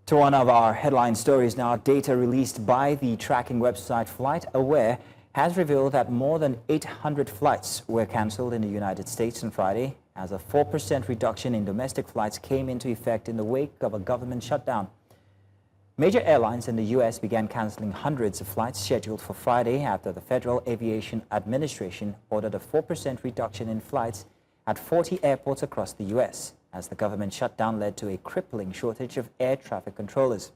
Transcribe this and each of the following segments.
To one of our headline stories now, data released by the tracking website FlightAware has revealed that more than 800 flights were cancelled in the United States on Friday, as a 4% reduction in domestic flights came into effect in the wake of a government shutdown. Major airlines in the U.S. began cancelling hundreds of flights scheduled for Friday after the Federal Aviation Administration ordered a 4% reduction in flights at 40 airports across the U.S., as the government shutdown led to a crippling shortage of air traffic controllers.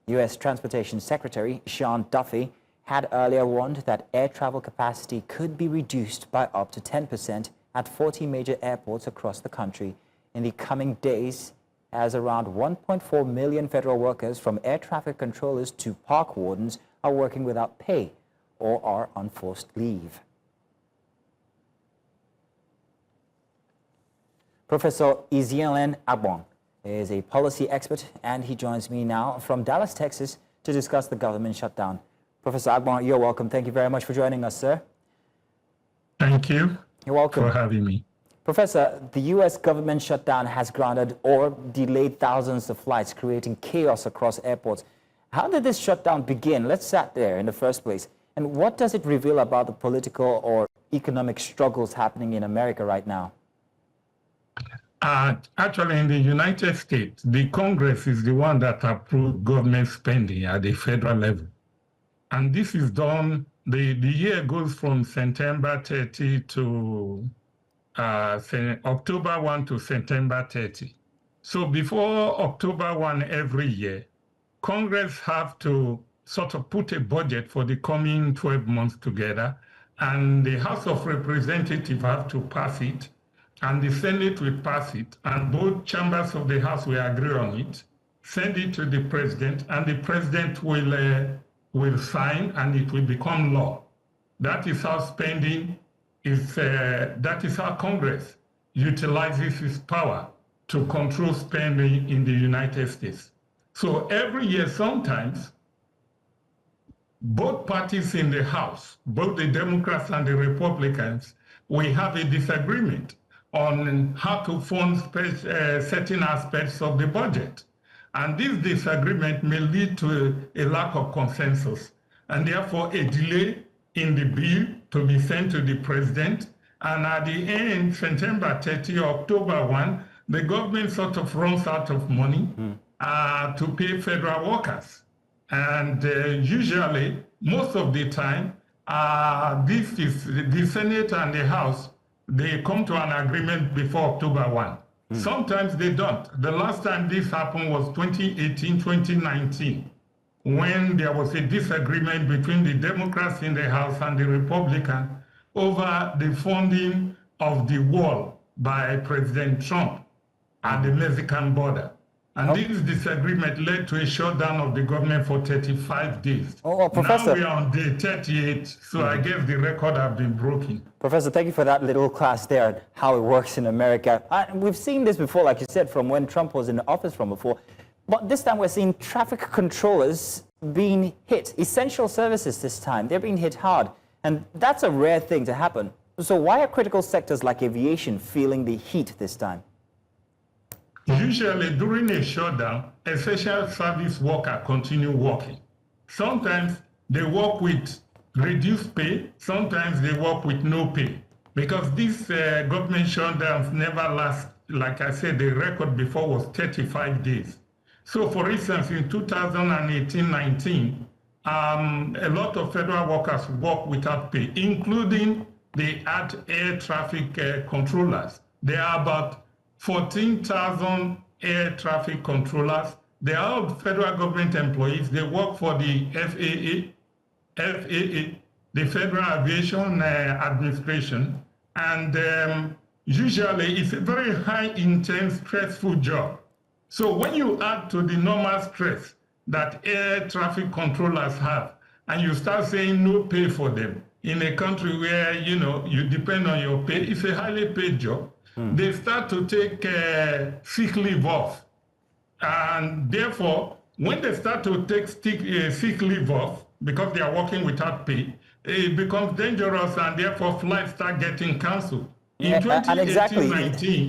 U.S. Transportation Secretary Sean Duffy had earlier warned that air travel capacity could be reduced by up to 10% at 40 major airports across the country in the coming days, as around 1.4 million federal workers, from air traffic controllers to park wardens, are working without pay or are on forced leave. Professor Izielen Agbon is a policy expert, and he joins me now from Dallas, Texas, to discuss the government shutdown. Professor Agbon, you're welcome. Thank you very much for joining us, sir. Thank you. You're welcome for having me. Professor, the U.S. government shutdown has grounded or delayed thousands of flights, creating chaos across airports. How did this shutdown begin? Let's start there in the first place. And what does it reveal about the political or economic struggles happening in America right now? Actually, in the United States, the Congress is the one that approved government spending at the federal level. And this is done, the year goes from September 30 to October 1 to September 30. So before October 1 every year, Congress have to sort of put a budget for the coming 12 months together, and the House of Representatives have to pass it, and the Senate will pass it, and both chambers of the House will agree on it, send it to the President, and the President will sign, and it will become law. That is how spending is, that is how Congress utilizes its power to control spending in the United States. So every year, sometimes, both parties in the House, both the Democrats and the Republicans, we have a disagreement on how to fund certain aspects of the budget. And this disagreement may lead to a lack of consensus, and therefore a delay in the bill to be sent to the President. And at the end, September 30 or October 1, the government sort of runs out of money to pay federal workers. And usually, most of the time, this is the Senate and the House, they come to an agreement before October 1. Sometimes they don't. The last time this happened was 2018, 2019, when there was a disagreement between the Democrats in the House and the Republicans over the funding of the wall by President Trump at the Mexican border. And this disagreement led to a shutdown of the government for 35 days. Professor, now we are on day 38, so I guess the record has been broken. Professor, thank you for that little class there, how it works in America. We've seen this before, like you said, from when Trump was in the office from before. But this time we're seeing traffic controllers being hit. Essential services this time, they're being hit hard. And that's a rare thing to happen. So why are critical sectors like aviation feeling the heat this time? Usually during a shutdown, essential service workers continue working. Sometimes they work with reduced pay, sometimes they work with no pay. Because these government shutdowns never last, like I said, the record before was 35 days. So for instance, in 2018-19, a lot of federal workers work without pay, including the air traffic controllers. There are about 14,000 air traffic controllers. They are all federal government employees. They work for the FAA, the Federal Aviation Administration. And usually it's a very high, intense, stressful job. So when you add to the normal stress that air traffic controllers have, and you start saying no pay for them in a country where, you know, you depend on your pay, it's a highly paid job. They start to take sick leave off. And therefore, when they start to take sick leave off, because they are working without pay, it becomes dangerous, and therefore flights start getting canceled. In 2018-19, and exactly,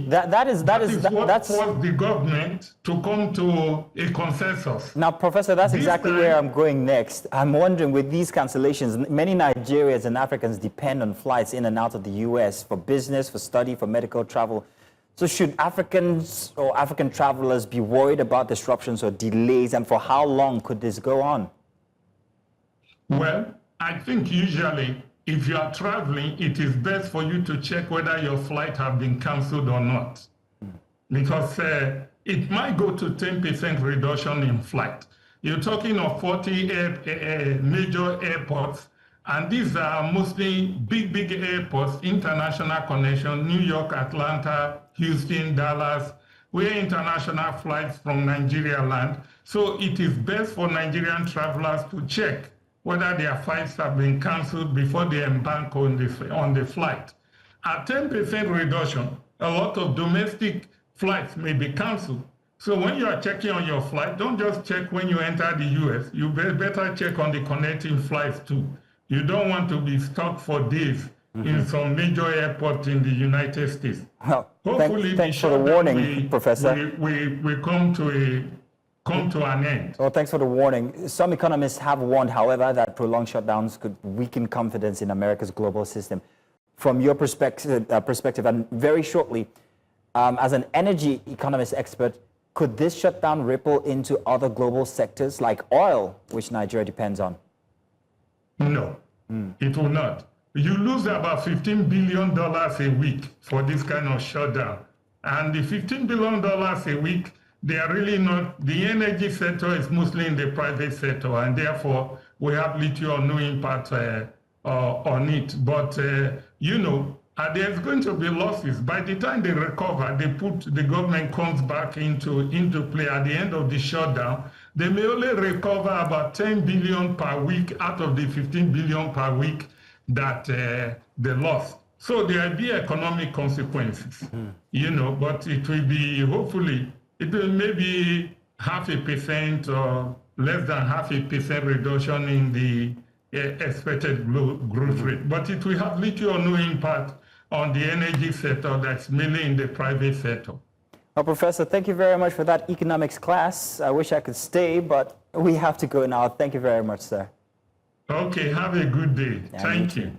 that's what forced the government to come to a consensus. Now, Professor, that's This exactly time- where I'm going next. I'm wondering, with these cancellations, many Nigerians and Africans depend on flights in and out of the U.S. for business, for study, for medical travel. So should Africans or African travelers be worried about disruptions or delays, and for how long could this go on? Well, I think usually if you are traveling, it is best for you to check whether your flight has been canceled or not. Because it might go to 10% reduction in flight. You're talking of 40 major airports, and these are mostly big airports, international connection, New York, Atlanta, Houston, Dallas, where international flights from Nigeria land. So it is best for Nigerian travelers to check whether their flights have been canceled before they embark on the flight. At 10% reduction, a lot of domestic flights may be canceled. So when you are checking on your flight, don't just check when you enter the US. You better check on the connecting flights too. You don't want to be stuck for days in some major airport in the United States. Well, Hopefully, thanks for the warning, Professor. We come to an end. Well, thanks for the warning. Some economists have warned, however, that prolonged shutdowns could weaken confidence in America's global system. From your perspective, and very shortly, as an energy economist expert, could this shutdown ripple into other global sectors like oil, which Nigeria depends on? No, it will not. You lose about $15 billion a week for this kind of shutdown. And the $15 billion a week, they are really not, the energy sector is mostly in the private sector, and therefore we have little or no impact on it. But, you know, there's going to be losses. By the time they recover, the government comes back into play at the end of the shutdown, they may only recover about 10 billion per week out of the 15 billion per week that they lost. So there will be economic consequences, you know, but it will be, hopefully, it will maybe 0.5% or less than 0.5% reduction in the expected growth rate. But it will have little or no impact on the energy sector that's mainly in the private sector. Well, Professor, thank you very much for that economics class. I wish I could stay, but we have to go now. Thank you very much, sir. Okay, have a good day. Yeah, Thank you.